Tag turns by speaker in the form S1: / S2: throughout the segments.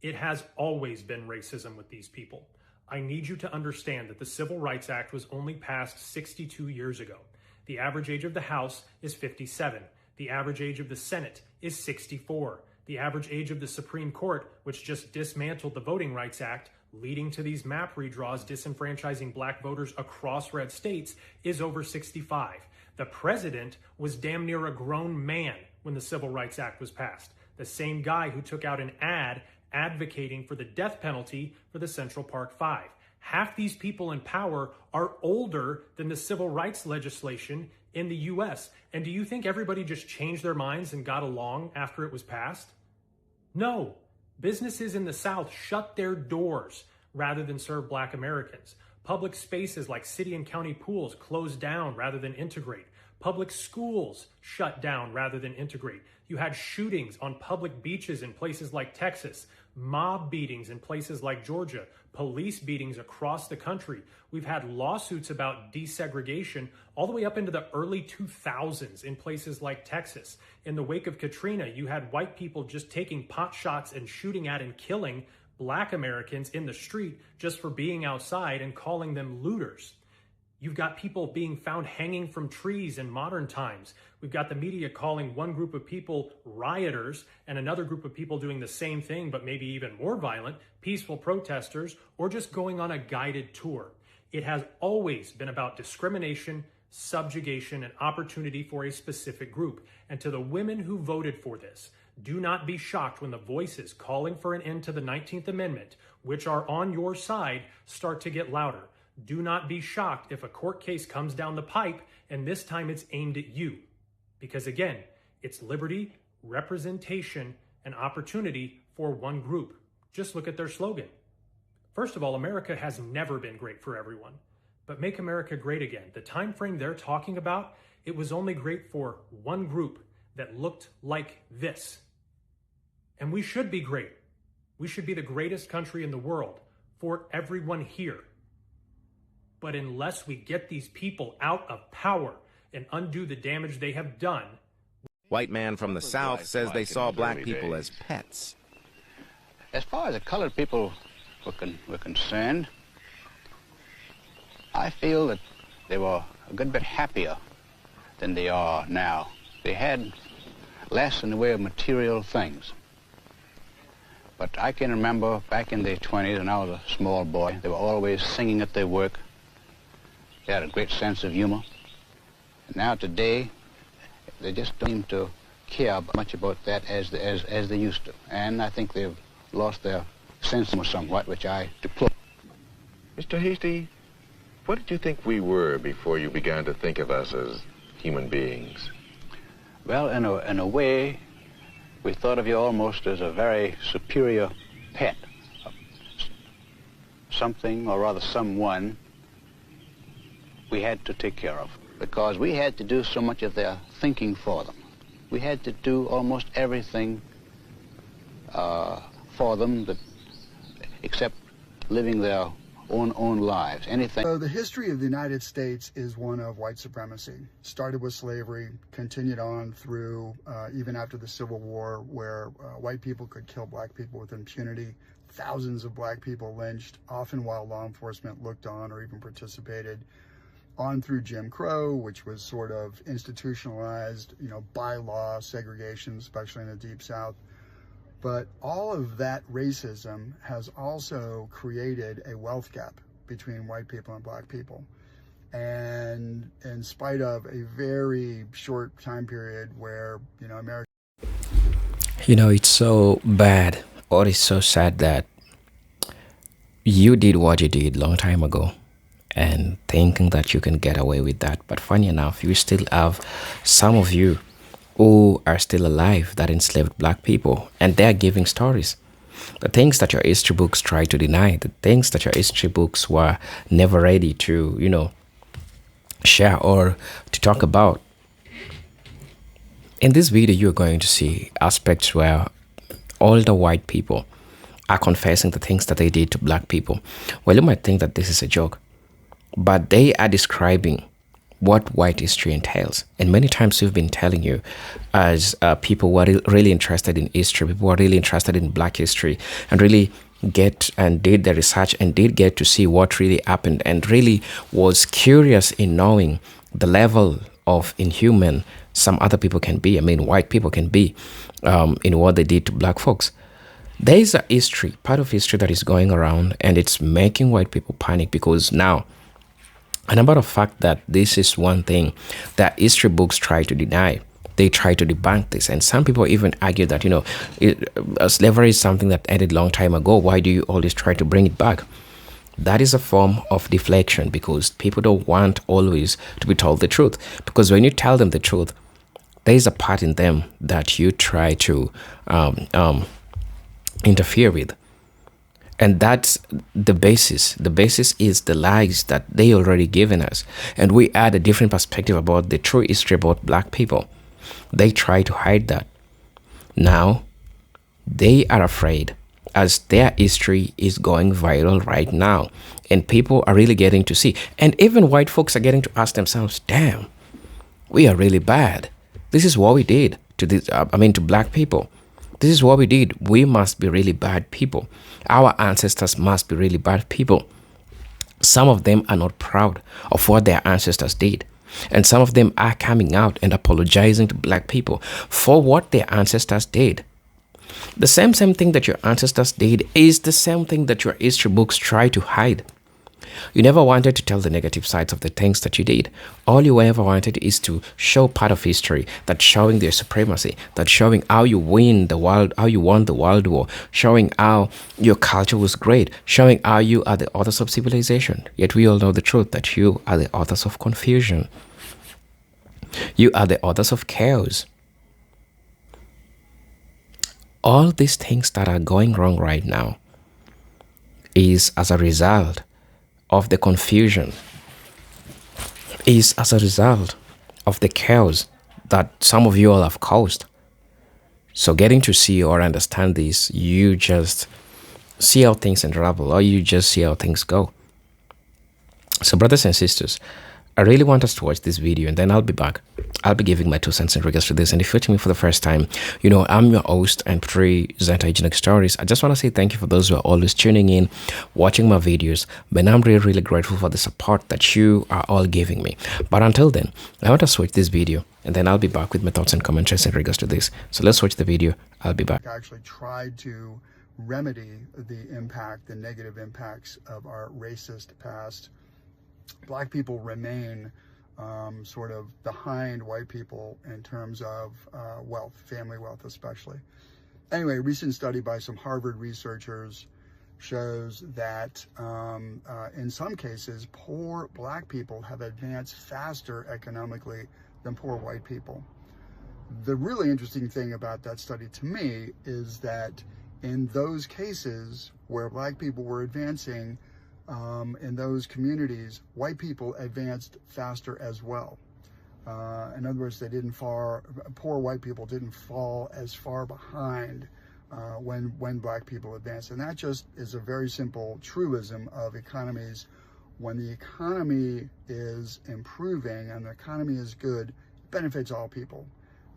S1: It has always been racism with these people. I need you to understand that the Civil Rights Act was only passed 62 years ago. The average age of the House is 57. The average age of the Senate is 64. The average age of the Supreme Court, which just dismantled the Voting Rights Act, leading to these map redraws disenfranchising black voters across red states, is over 65. The president was damn near a grown man when the Civil Rights Act was passed. The same guy who took out an ad advocating for the death penalty for the Central Park Five. Half these people in power are older than the civil rights legislation in the US. And do you think everybody just changed their minds and got along after it was passed? No. Businesses in the South shut their doors rather than serve black Americans. Public spaces like city and county pools closed down rather than integrate. Public schools shut down rather than integrate. You had shootings on public beaches in places like Texas, mob beatings in places like Georgia, police beatings across the country. We've had lawsuits about desegregation all the way up into the early 2000s in places like Texas. In the wake of Katrina, you had white people just taking pot shots and shooting at and killing black Americans in the street just for being outside and calling them looters. You've got people being found hanging from trees in modern times. We've got the media calling one group of people rioters and another group of people doing the same thing, but maybe even more violent, peaceful protesters, or just going on a guided tour. It has always been about discrimination, subjugation, and opportunity for a specific group. And to the women who voted for this, do not be shocked when the voices calling for an end to the 19th Amendment, which are on your side, start to get louder. Do not be shocked if a court case comes down the pipe and this time it's aimed at you. Because again, it's liberty, representation, and opportunity for one group. Just look at their slogan. First of all, America has never been great for everyone. But make America great again. The time frame they're talking about, it was only great for one group that looked like this. And we should be great. We should be the greatest country in the world for everyone here. But unless we get these people out of power and undo the damage they have done.
S2: White man from the South says they saw black people as pets.
S3: As far as the colored people were concerned, I feel that they were a good bit happier than they are now. They had less in the way of material things. But I can remember back in the 20s when I was a small boy, they were always singing at their work. They had a great sense of humor. And now today, they just don't seem to care much about that as they used to. And I think they've lost their sense of somewhat, which I deplore.
S4: Mr. Hasty, what did you think we were before you began to think of us as human beings?
S3: Well, in a way, we thought of you almost as a very superior pet. Something, or rather someone, we had to take care of, because we had to do so much of their thinking for them. We had to do almost everything for them, except living their own lives. Anything.
S5: So the history of the United States is one of white supremacy. Started with slavery, continued on through even after the Civil War, where white people could kill black people with impunity. Thousands of black people lynched, often while law enforcement looked on or even participated. On through Jim Crow, which was sort of institutionalized, by law, segregation, especially in the Deep South. But all of that racism has also created a wealth gap between white people and black people. And in spite of a very short time period where, America...
S6: It's so bad, or it's so sad that you did what you did long time ago and thinking that you can get away with that. But funny enough, you still have some of you who are still alive that enslaved black people, and they're giving stories. The things that your history books try to deny, the things that your history books were never ready to, share or to talk about. In this video, you're going to see aspects where all the white people are confessing the things that they did to black people. Well, you might think that this is a joke, but they are describing what white history entails. And many times we've been telling you, as people who are really interested in history, people who are really interested in black history, and really did the research and did get to see what really happened, and really was curious in knowing the level of inhuman some other people can be, I mean white people can be, in what they did to black folks. There is a history, part of history that is going around, and it's making white people panic, because now, and about the fact that this is one thing that history books try to deny. They try to debunk this, and some people even argue that, slavery is something that ended long time ago. Why do you always try to bring it back? That is a form of deflection, because people don't want always to be told the truth. Because when you tell them the truth, there is a part in them that you try to interfere with. And that's the basis. The basis is the lies that they already given us. And we add a different perspective about the true history about black people. They try to hide that. Now, they are afraid, as their history is going viral right now. And people are really getting to see. And even white folks are getting to ask themselves, damn, we are really bad. This is what we did to to black people. This is what we did. We must be really bad people. Our ancestors must be really bad people. Some of them are not proud of what their ancestors did. And some of them are coming out and apologizing to black people for what their ancestors did. The same thing that your ancestors did is the same thing that your history books try to hide. You never wanted to tell the negative sides of the things that you did. All you ever wanted is to show part of history that's showing their supremacy, that's showing how you won the World War, showing how your culture was great, showing how you are the authors of civilization. Yet we all know the truth, that you are the authors of confusion. You are the authors of chaos. All these things that are going wrong right now is as a result of the confusion, is as a result of the chaos that some of you all have caused. So getting to see or understand this, you just see how things unravel, or you just see how things go. So brothers and sisters, I really want us to watch this video, and then I'll be back. I'll be giving my 2 cents in regards to this. And if you're watching me for the first time, I'm your host and presenter, Agent Stories. I just want to say thank you for those who are always tuning in, watching my videos. But I'm really, really grateful for the support that you are all giving me. But until then, I want to switch this video, and then I'll be back with my thoughts and comments in regards to this. So let's watch the video. I'll be back.
S5: I actually tried to remedy the negative impacts of our racist past. Black people remain sort of behind white people in terms of wealth, family wealth especially. Anyway, a recent study by some Harvard researchers shows that in some cases, poor black people have advanced faster economically than poor white people. The really interesting thing about that study to me is that in those cases where black people were advancing, in those communities, white people advanced faster as well. In other words, poor white people didn't fall as far behind when black people advanced. And that just is a very simple truism of economies. When the economy is improving and the economy is good, it benefits all people.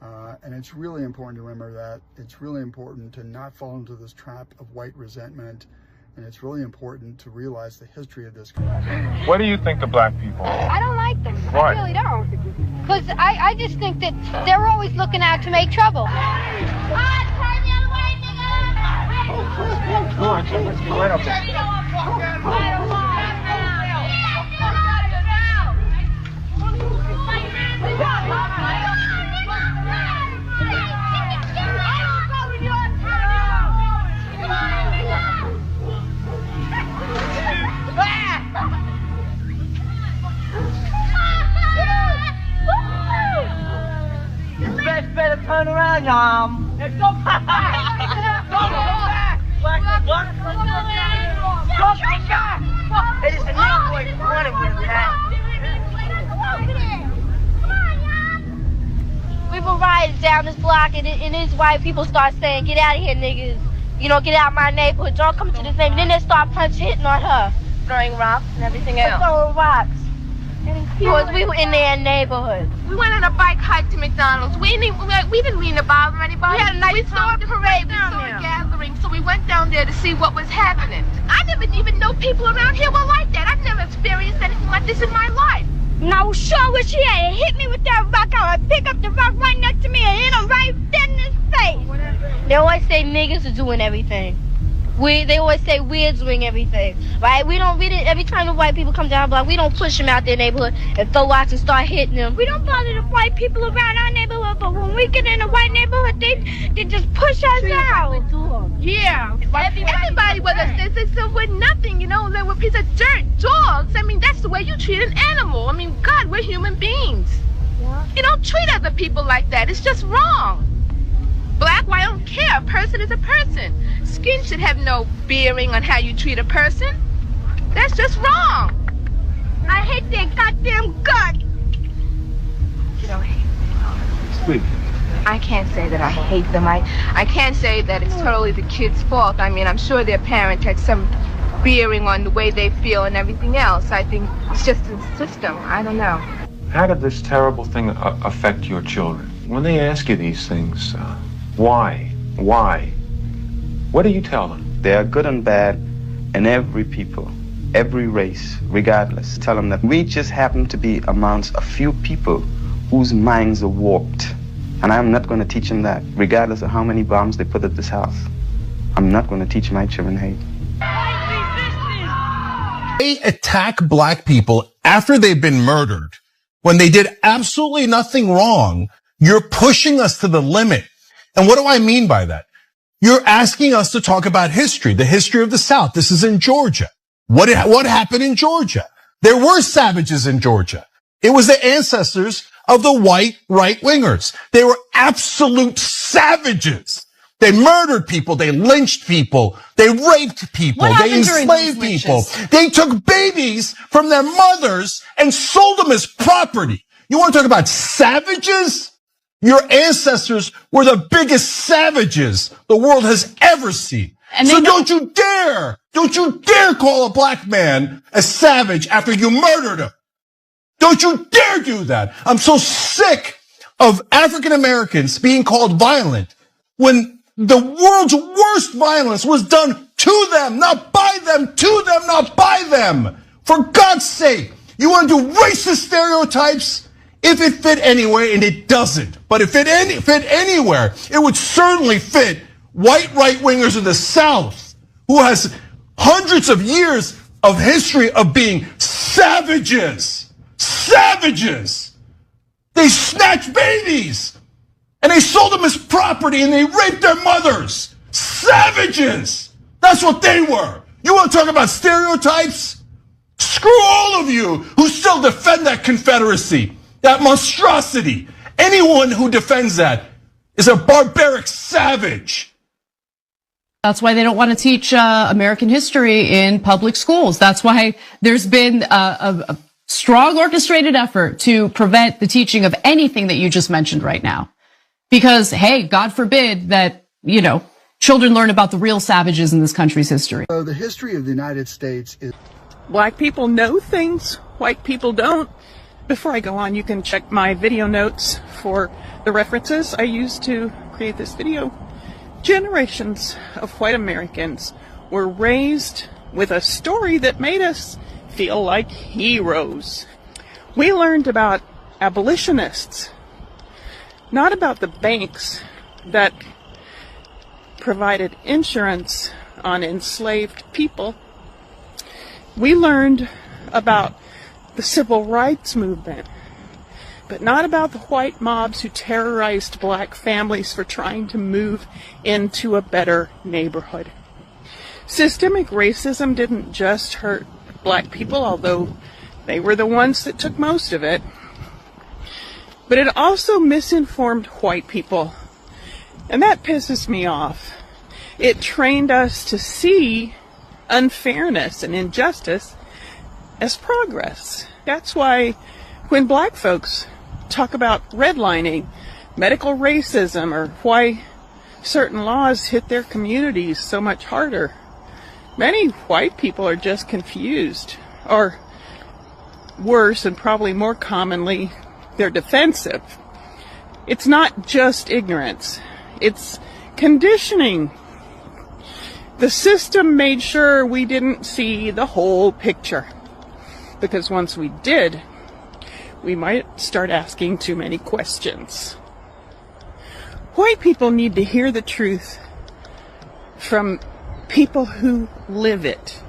S5: And it's really important to remember that. It's really important to not fall into this trap of white resentment. And it's really important to realize the history of this country.
S7: What do you think of black people?
S8: I don't like them.
S7: Why?
S8: I really don't. Because I just think that they're always looking out to make trouble.
S7: Come on, let's go right up there.
S9: Better turn around, y'all. Let's go back. It is the nigga boy running with that.
S8: We were riding down this block, and these white people start saying, "Get out of here, niggas. Get out of my neighborhood. Don't come to this neighborhood." Then they start hitting on her, throwing rocks and everything else. Throwing rocks. Because we were in their neighborhood.
S10: We went on a bike hike to McDonald's. We didn't mean to bother anybody.
S8: We had a nice
S10: saw a parade, we saw a gathering, so we went down there to see what was happening. I never even know people around here were like that. I've never experienced anything like this in my life.
S8: And I was sure what she had. It hit me with that rock. I would pick up the rock right next to me and hit him right dead in his face. They always say niggas are doing everything. They always say we're doing everything, right? We didn't, every time the white people come down the block, we don't push them out their neighborhood and throw rocks and start hitting them. We don't bother the white people around our neighborhood, but when we get in a white neighborhood, they just push us out.
S10: Yeah. Everybody with us, they said we're nothing, you know, they were a piece of dirt, dogs. I mean, that's the way you treat an animal. I mean, God, we're human beings. Yeah. You don't treat other people like that. It's just wrong. Black, white, I don't care. A person is a person. Skin should have no bearing on how you treat a person. That's just wrong.
S8: I hate their goddamn guts.
S10: You don't hate them. Sweet. I can't say that I hate them. I can't say that it's totally the kids' fault. I mean, I'm sure their parent had some bearing on the way they feel and everything else. I think it's just the system. I don't know.
S7: How did this terrible thing affect your children? When they ask you these things, why? Why? What do you tell them?
S11: There are good and bad in every people, every race, regardless. Tell them that we just happen to be amongst a few people whose minds are warped. And I'm not going to teach them that, regardless of how many bombs they put at this house. I'm not going to teach my children hate.
S12: They attack black people after they've been murdered. When they did absolutely nothing wrong, you're pushing us to the limit. And what do I mean by that? You're asking us to talk about history, the history of the South. This is in Georgia. What happened in Georgia? There were savages in Georgia. It was the ancestors of the white right-wingers. They were absolute savages. They murdered people. They lynched people. They raped people. They enslaved people. They took babies from their mothers and sold them as property. You want to talk about savages? Your ancestors were the biggest savages the world has ever seen. So don't you dare call a black man a savage after you murdered him. Don't you dare do that. I'm so sick of African Americans being called violent when the world's worst violence was done to them, not by them, to them, not by them. For God's sake, you want to do racist stereotypes? If it fit anywhere, and it doesn't, but if it fit anywhere, it would certainly fit white right-wingers in the South, who has hundreds of years of history of being savages. Savages! They snatched babies, and they sold them as property, and they raped their mothers. Savages! That's what they were. You want to talk about stereotypes? Screw all of you who still defend that Confederacy. That monstrosity. Anyone who defends that is a barbaric savage.
S13: That's why they don't want to teach American history in public schools. That's why there's been a strong orchestrated effort to prevent the teaching of anything that you just mentioned right now. Because, hey, God forbid that, you know, children learn about the real savages in this country's history.
S5: So the history of the United States is...
S14: Black people know things white people don't. Before I go on, you can check my video notes for the references I used to create this video. Generations of white Americans were raised with a story that made us feel like heroes. We learned about abolitionists, not about the banks that provided insurance on enslaved people. We learned about the civil rights movement, but not about the white mobs who terrorized black families for trying to move into a better neighborhood. Systemic racism didn't just hurt black people, although they were the ones that took most of it, but it also misinformed white people, and that pisses me off. It trained us to see unfairness and injustice as progress. That's why when black folks talk about redlining, medical racism, or why certain laws hit their communities so much harder, many white people are just confused or worse, and probably more commonly, they're defensive. It's not just ignorance. It's conditioning. The system made sure we didn't see the whole picture, because once we did, we might start asking too many questions. White people need to hear the truth from people who live it.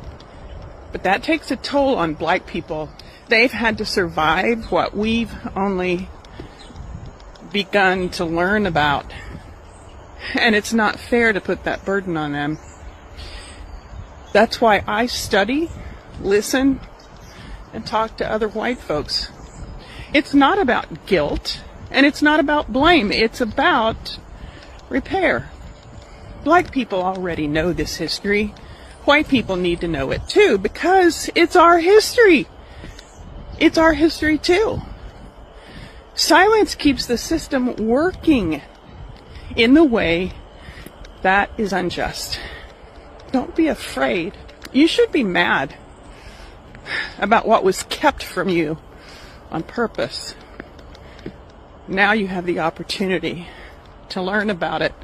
S14: But that takes a toll on black people. They've had to survive what we've only begun to learn about. And it's not fair to put that burden on them. That's why I study, listen, and talk to other white folks. It's not about guilt, and it's not about blame. It's about repair. Black people already know this history. White people need to know it too, because it's our history. It's our history too. Silence keeps the system working in the way that is unjust. Don't be afraid. You should be mad about what was kept from you on purpose. Now you have the opportunity to learn about it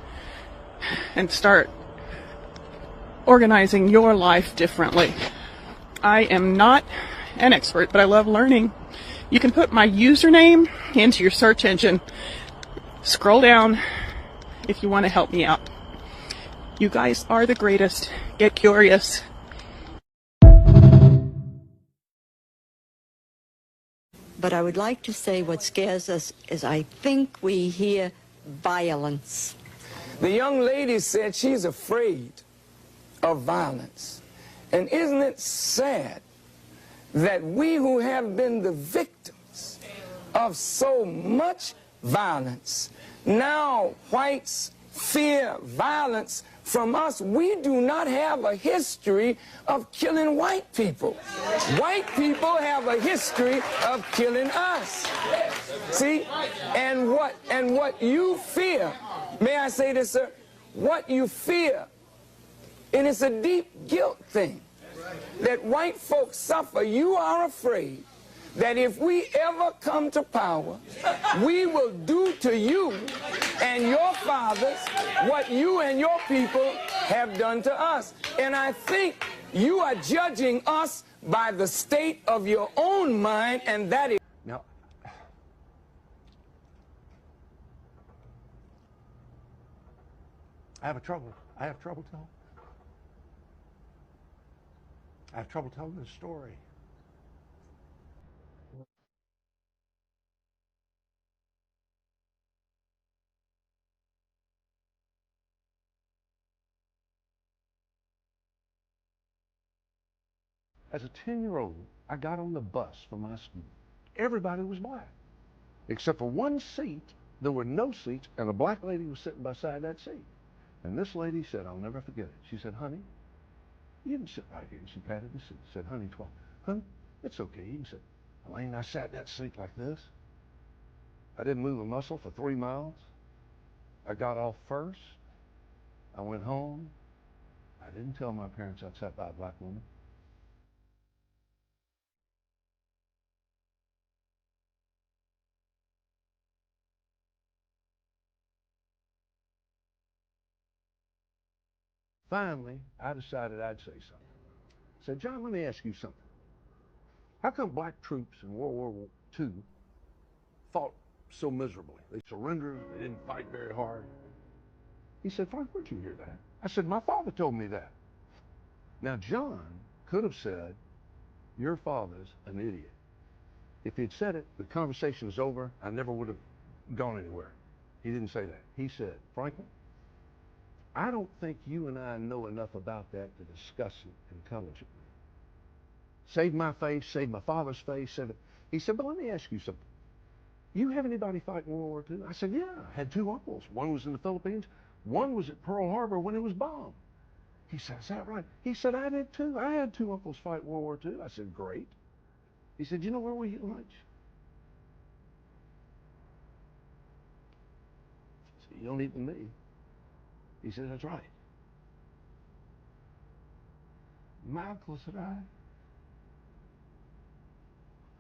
S14: and start organizing your life differently. I am not an expert, but I love learning. You can put my username into your search engine. Scroll down if you want to help me out. You guys are the greatest. Get curious.
S15: But I would like to say what scares us is I think we hear violence.
S16: The young lady said she's afraid of violence. And isn't it sad that we who have been the victims of so much violence, now whites fear violence from us? We do not have a history of killing white people. White people have a history of killing us. See? And what you fear, may I say this, sir? What you fear, and it's a deep guilt thing, that white folks suffer. You are afraid that if we ever come to power, we will do to you and your fathers what you and your people have done to us. And I think you are judging us by the state of your own mind, and that is...
S17: Now, I have trouble telling. I have trouble telling this story. As a 10-year-old, I got on the bus for my school. Everybody was black. Except for one seat, there were no seats, and a black lady was sitting beside that seat. And this lady said, I'll never forget it. She said, honey, you can sit right here. She patted the seat. Said, honey, honey, it's okay. You can sit. Elaine, I sat in that seat like this. I didn't move a muscle for 3 miles. I got off first. I went home. I didn't tell my parents I'd sat by a black woman. Finally, I decided I'd say something. I said, John, let me ask you something. How come black troops in World War II fought so miserably? They surrendered, they didn't fight very hard. He said, Frank, where'd you hear that? I said, my father told me that. Now, John could have said, your father's an idiot. If he'd said it, the conversation was over. I never would have gone anywhere. He didn't say that. He said, Franklin, I don't think you and I know enough about that to discuss it intelligently. Saved my face, saved my father's face. He said, but let me ask you something. You have anybody fight in World War II? I said, yeah, I had 2 uncles. One was in the Philippines. One was at Pearl Harbor when it was bombed. He said, is that right? He said, I did too. I had 2 uncles fight World War II. I said, great. He said, you know where we eat lunch? I said, you don't eat with me. He said, that's right. My uncle, said I,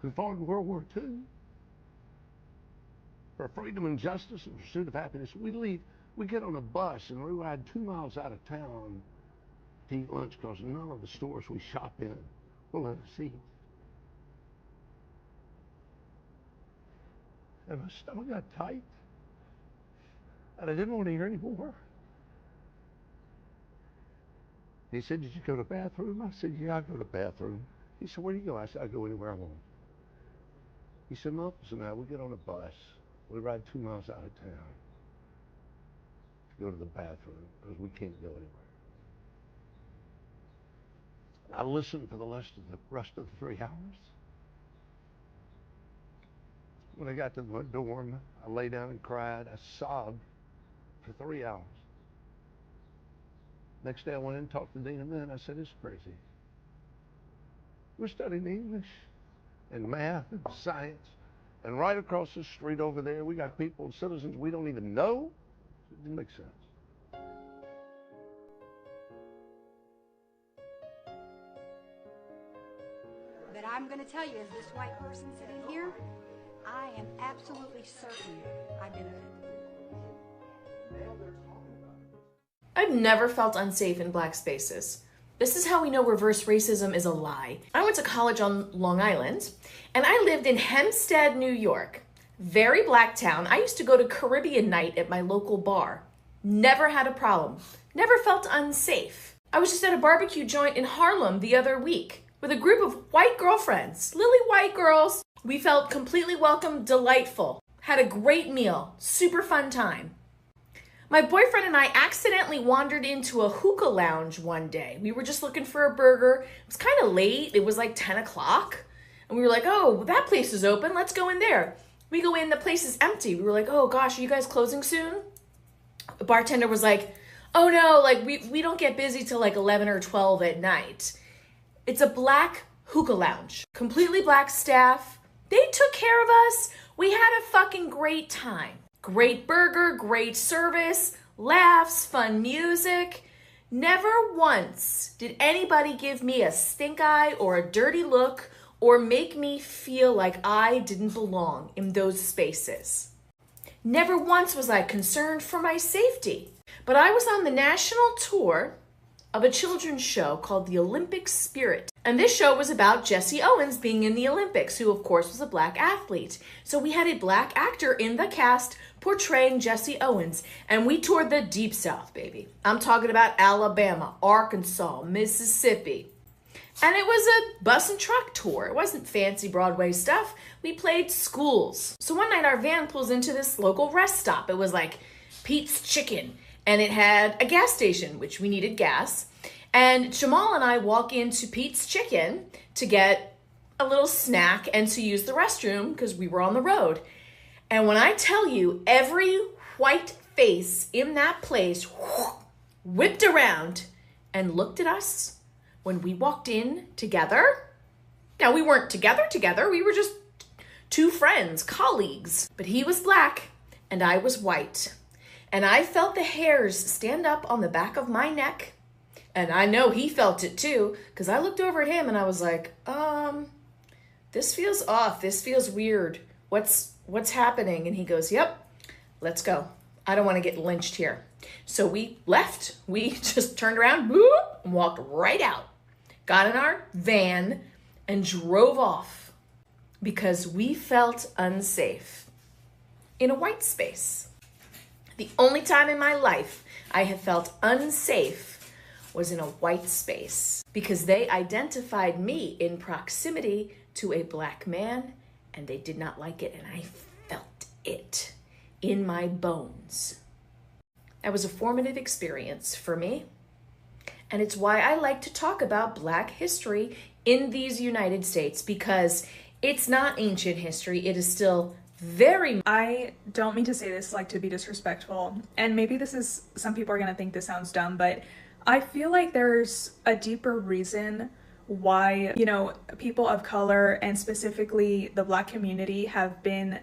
S17: who fought in World War II for freedom and justice and pursuit of happiness. We get on a bus and we ride 2 miles out of town to eat lunch because none of the stores we shop in will let us eat. And my stomach got tight, and I didn't want to hear anymore. He said, "Did you go to the bathroom?" I said, "Yeah, I go to the bathroom." He said, "Where do you go?" I said, "I go anywhere I want." He said, "My uncles and I, we get on a bus. We ride 2 miles out of town to go to the bathroom because we can't go anywhere." I listened for the rest of the 3 hours. When I got to the dorm, I lay down and cried. I sobbed for 3 hours. Next day I went in and talked to the dean of men. I said, "It's crazy. We're studying English and math and science. And right across the street over there, we got people, citizens we don't even know." It didn't make sense.
S18: But I'm going to tell you, as this white person sitting here, I am absolutely certain I benefit.
S19: I've never felt unsafe in black spaces. This is how we know reverse racism is a lie. I went to college on Long Island, and I lived in Hempstead, New York. Very black town. I used to go to Caribbean night at my local bar. Never had a problem. Never felt unsafe. I was just at a barbecue joint in Harlem the other week with a group of white girlfriends, lily white girls. We felt completely welcome, delightful. Had a great meal, super fun time. My boyfriend and I accidentally wandered into a hookah lounge one day. We were just looking for a burger. It was kind of late. It was like 10 o'clock. And we were like, "Oh, that place is open. Let's go in there." We go in, the place is empty. We were like, "Oh gosh, are you guys closing soon?" The bartender was like, "Oh no, like we don't get busy till like 11 or 12 at night." It's a black hookah lounge. Completely black staff. They took care of us. We had a fucking great time. Great burger, great service, laughs, fun music. Never once did anybody give me a stink eye or a dirty look or make me feel like I didn't belong in those spaces. Never once was I concerned for my safety. But I was on the national tour of a children's show called The Olympic Spirit. And this show was about Jesse Owens being in the Olympics, who of course was a black athlete. So we had a black actor in the cast portraying Jesse Owens. And we toured the Deep South, baby. I'm talking about Alabama, Arkansas, Mississippi. And it was a bus and truck tour. It wasn't fancy Broadway stuff. We played schools. So one night our van pulls into this local rest stop. It was like Pete's Chicken. And it had a gas station, which we needed gas. And Jamal and I walk into Pete's Chicken to get a little snack and to use the restroom because we were on the road. And when I tell you, every white face in that place whipped around and looked at us when we walked in together. Now, we weren't together. We were just two friends, colleagues. But he was black and I was white. And I felt the hairs stand up on the back of my neck. And I know he felt it too, because I looked over at him and I was like, this feels off. This feels weird. What's happening? And he goes, "Yep, let's go. I don't want to get lynched here." So we left. We just turned around, whoop, and walked right out. Got in our van and drove off because we felt unsafe in a white space. The only time in my life I have felt unsafe was in a white space because they identified me in proximity to a black man and they did not like it, and I felt it in my bones. That was a formative experience for me, and it's why I like to talk about black history in these United States, because it's not ancient history. It is still very...
S20: I don't mean to say this like to be disrespectful, and maybe this is, some people are gonna think this sounds dumb, but I feel like there's a deeper reason why, you know, people of color and specifically the black community have been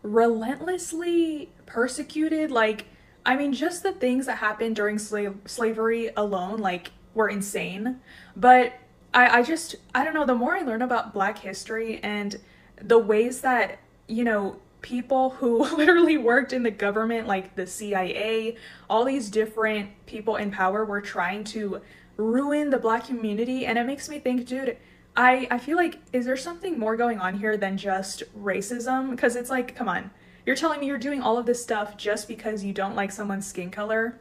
S20: relentlessly persecuted. Like, I mean, just the things that happened during slavery alone, like, were insane. But I don't know, the more I learn about black history and the ways that, you know, people who literally worked in the government, like the CIA, all these different people in power were trying to ruin the Black community. And it makes me think, dude, I feel like, is there something more going on here than just racism? Because it's like, come on, you're telling me you're doing all of this stuff just because you don't like someone's skin color?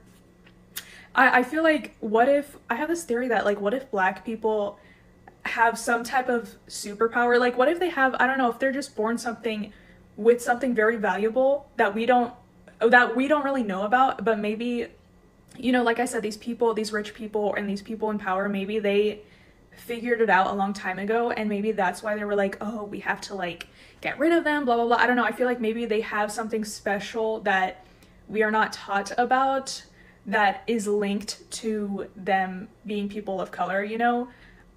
S20: I feel like, what if, I have this theory that, like, what if Black people have some type of superpower? Like, what if they have, I don't know, if they're just born with something very valuable that we don't really know about, but maybe, you know, like I said, these people, these rich people and these people in power, maybe they figured it out a long time ago, and maybe that's why they were like, oh, we have to like get rid of them, blah blah blah. I don't know, I feel like maybe they have something special that we are not taught about that is linked to them being people of color, you know?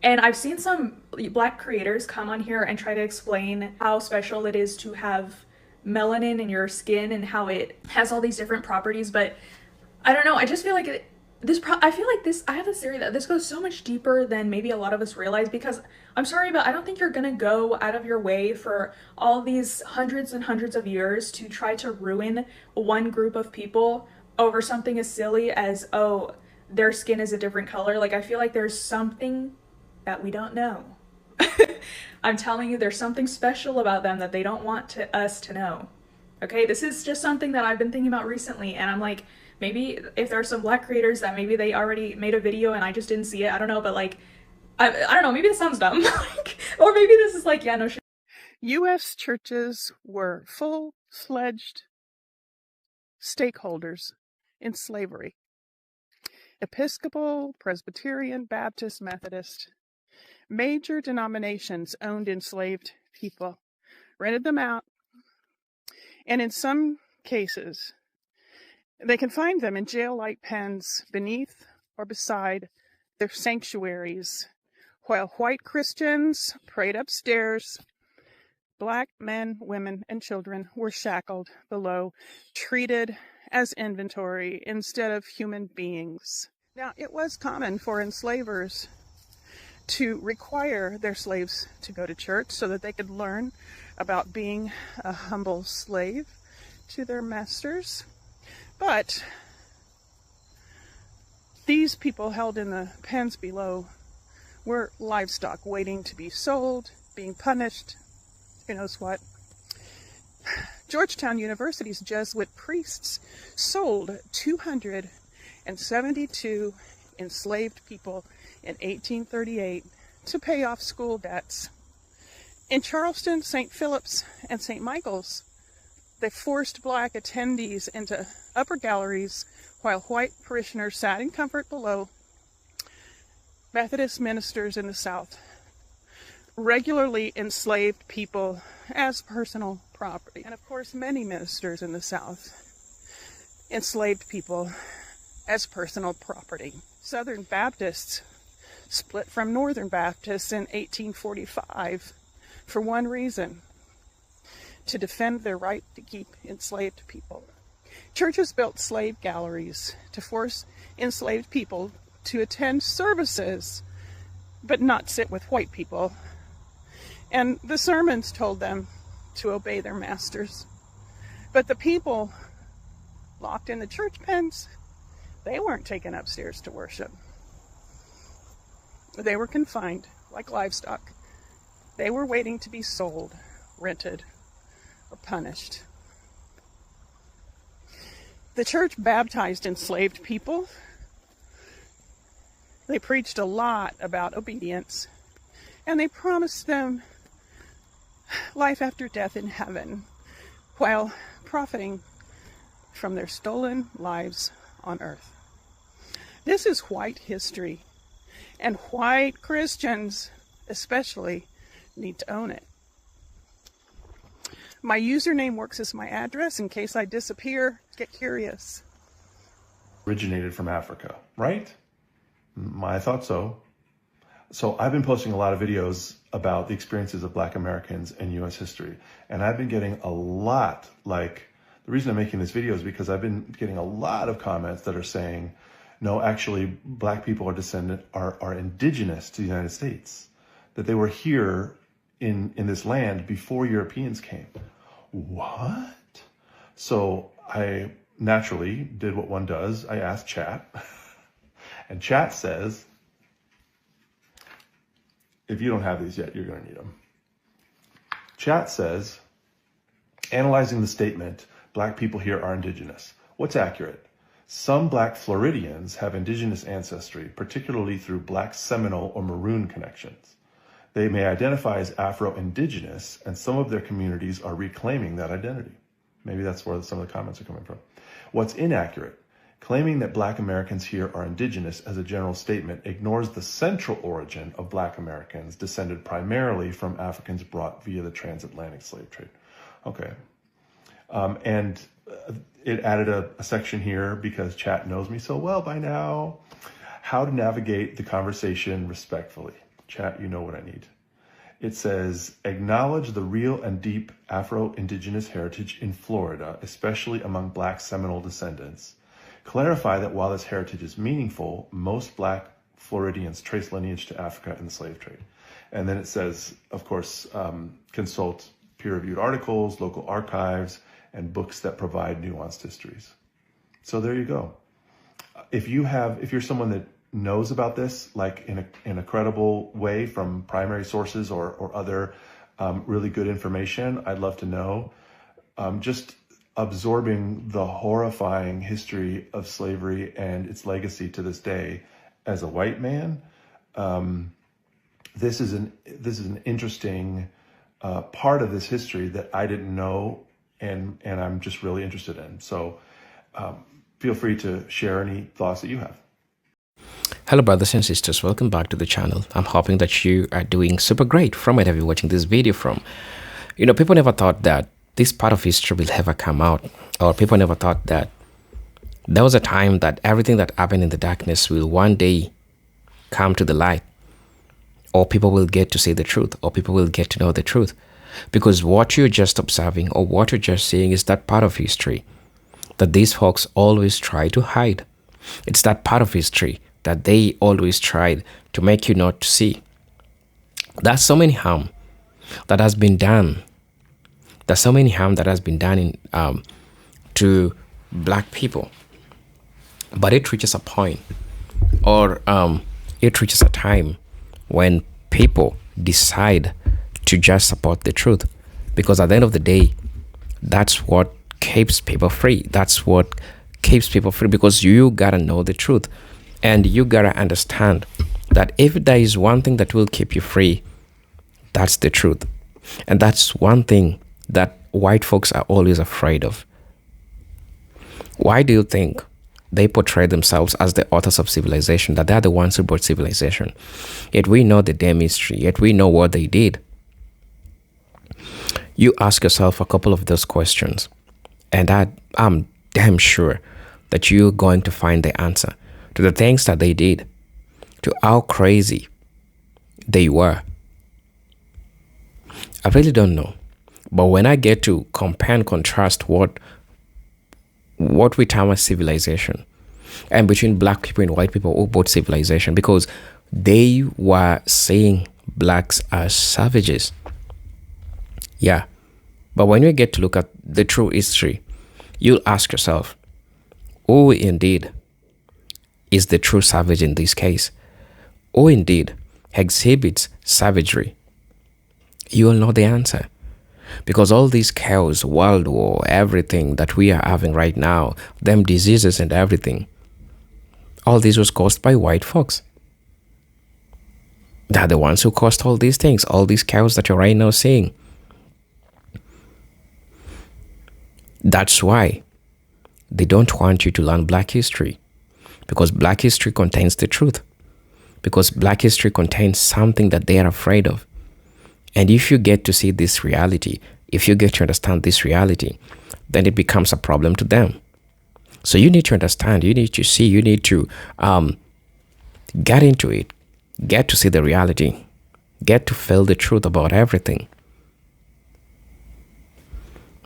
S20: And I've seen some Black creators come on here and try to explain how special it is to have melanin in your skin and how it has all these different properties, but I don't know, I just feel like I have this theory that this goes so much deeper than maybe a lot of us realize, because I'm sorry, but I don't think you're gonna go out of your way for all these hundreds and hundreds of years to try to ruin one group of people over something as silly as, oh, their skin is a different color. Like, I feel like there's something that we don't know. I'm telling you, there's something special about them that they don't want us to know. Okay, this is just something that I've been thinking about recently, and I'm like, maybe if there are some Black creators that maybe they already made a video and I just didn't see it, I don't know, but like, I don't know, maybe this sounds dumb. Or maybe this is like, yeah, no shit.
S14: U.S. churches were full-fledged stakeholders in slavery. Episcopal, Presbyterian, Baptist, Methodist, major denominations owned enslaved people, rented them out, and in some cases, they confined them in jail-like pens beneath or beside their sanctuaries, while white Christians prayed upstairs. Black men, women, and children were shackled below, treated as inventory instead of human beings. Now, it was common for enslavers to require their slaves to go to church so that they could learn about being a humble slave to their masters. But these people held in the pens below were livestock waiting to be sold, being punished, who knows what. Georgetown University's Jesuit priests sold 272 enslaved people in 1838 to pay off school debts. In Charleston, St. Philip's, and St. Michael's, they forced Black attendees into upper galleries while white parishioners sat in comfort below. Methodist ministers in the South regularly enslaved people as personal property. And of course, many ministers in the South enslaved people as personal property. Southern Baptists split from Northern Baptists in 1845 for one reason: to defend their right to keep enslaved people. Churches built slave galleries to force enslaved people to attend services, but not sit with white people. And the sermons told them to obey their masters. But the people locked in the church pens, they weren't taken upstairs to worship. They were confined like livestock. They were waiting to be sold, rented, or punished. The church baptized enslaved people. They preached a lot about obedience, and they promised them life after death in heaven, while profiting from their stolen lives on earth. This is white history, and white Christians especially need to own it. My username works as my address in case I disappear. Get curious.
S21: Originated from Africa, right? I thought so. So I've been posting a lot of videos about the experiences of Black Americans in U.S. history. And I've been getting a lot, like, the reason I'm making this video is because I've been getting a lot of comments that are saying, no, actually, Black people are indigenous to the United States. That they were here in this land before Europeans came. What? So I naturally did what one does. I asked Chat, and Chat says, if you don't have these yet, you're going to need them. Chat says, analyzing the statement, black people here are indigenous. What's accurate? Some black Floridians have indigenous ancestry, particularly through black Seminole or Maroon connections. They may identify as Afro-Indigenous, and some of their communities are reclaiming that identity. Maybe that's where some of the comments are coming from. What's inaccurate? Claiming that black Americans here are indigenous as a general statement ignores the central origin of black Americans descended primarily from Africans brought via the transatlantic slave trade. Okay. And it added a section here because Chat knows me so well by now. How to navigate the conversation respectfully. Chat, you know what I need. It says, acknowledge the real and deep Afro-Indigenous heritage in Florida, especially among black Seminole descendants. Clarify that while this heritage is meaningful, most black Floridians trace lineage to Africa in the slave trade. And then it says, of course, consult peer-reviewed articles, local archives, and books that provide nuanced histories. So there you go. If you're someone that knows about this, like in a credible way from primary sources or other really good information, I'd love to know. Just absorbing the horrifying history of slavery and its legacy to this day as a white man, this is an interesting part of this history that I didn't know, and I'm just really interested in. So feel free to share any thoughts that you have.
S6: Hello brothers and sisters, welcome back to the channel. I'm hoping that you are doing super great from wherever you're watching this video from. You know, people never thought that this part of history will ever come out, or people never thought that there was a time that everything that happened in the darkness will one day come to the light, or people will get to see the truth, or people will get to know the truth. Because what you're just observing or what you're just seeing is that part of history that these folks always try to hide. It's that part of history that they always tried to make you not to see. There's so many harm that has been done. There's so many harm that has been done to black people. But it reaches a point, or it reaches a time when people decide to just support the truth. Because at the end of the day, that's what keeps people free. That's what keeps people free, because you gotta know the truth. And you gotta understand that if there is one thing that will keep you free, that's the truth. And that's one thing that white folks are always afraid of. Why do you think they portray themselves as the authors of civilization, that they're the ones who brought civilization? Yet we know the damn history, yet we know what they did. You ask yourself a couple of those questions, and I'm damn sure that you're going to find the answer to the things that they did, to how crazy they were. I really don't know. But when I get to compare and contrast what we term as civilization, and between black people and white people who brought civilization, because they were saying blacks are savages. Yeah. But when you get to look at the true history, you'll ask yourself, who indeed is the true savage in this case? Who indeed exhibits savagery? You will know the answer. Because all these chaos, world war, everything that we are having right now, them diseases and everything, all this was caused by white folks. They're the ones who caused all these things, all these chaos that you're right now seeing. That's why they don't want you to learn black history. Because black history contains the truth. Because black history contains something that they are afraid of. And if you get to see this reality, if you get to understand this reality, then it becomes a problem to them. So you need to understand, you need to see, you need to get into it, get to see the reality, get to feel the truth about everything.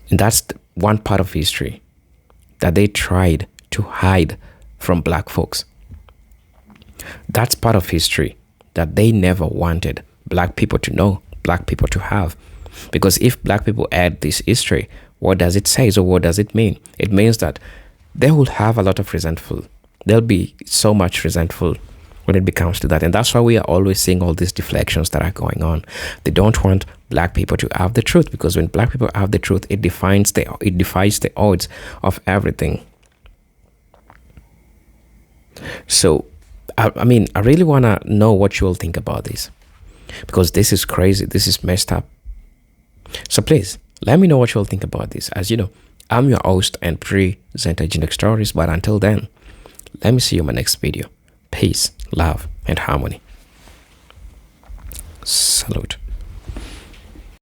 S6: And that's one part of history that they tried to hide from black folks. That's part of history that they never wanted black people to know. black people to have. Because if black people add this history, what does it say? So what does it mean? It means that they will have a lot of resentful. They'll be so much resentful when it comes to that. And that's why we are always seeing all these deflections that are going on. They don't want black people to have the truth, because when black people have the truth, it defies the odds of everything. So, I mean, I really want to know what you all think about this, because this is crazy. This is messed up. So please, let me know what you all think about this. As you know, I'm your host and presenter, Genex Stories. But until then, let me see you in my next video. Peace, love, and harmony. Salute.